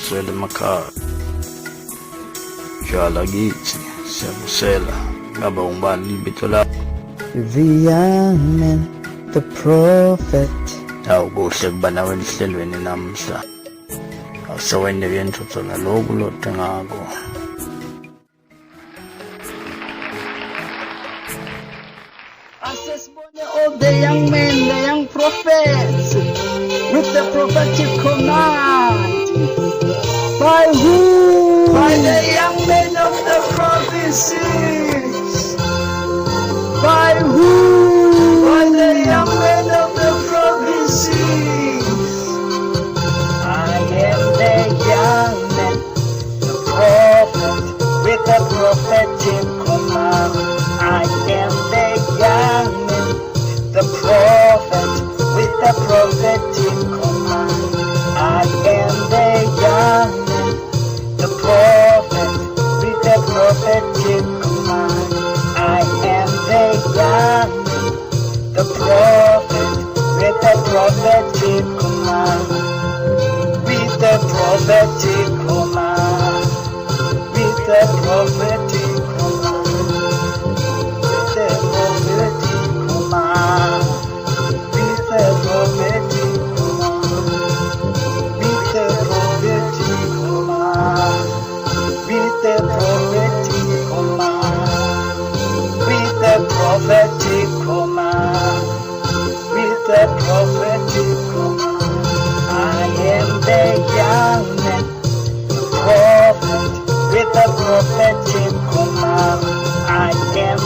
Siyabusela emakhaya. Jala kithi, siyabusela. Ngaba ungibani libitho lakho? The young man, the prophet. Hawu kuhle kuba nawe lihlelweni namhla. Awusawende yenthutho naloku lodwa ngako. Asesibone all the young men, the young prophets, with the prophetic command. By who? By the young men of the provinces. By who? By the young men of the provinces. I am the young man, the prophet, with the prophetic command. I am the young man, the prophet, with the prophetic command. I am the young man, the prophet, with the prophetic command. I am the young man, the prophet, with the prophetic command. With the prophetic command. With the prophetic command. With the prophetic command. With the prophetic command. With the prophetic command. With the prophetic command. With the prophetic command. With the prophetic command. I am the young man, the prophet, with the prophetic command. I am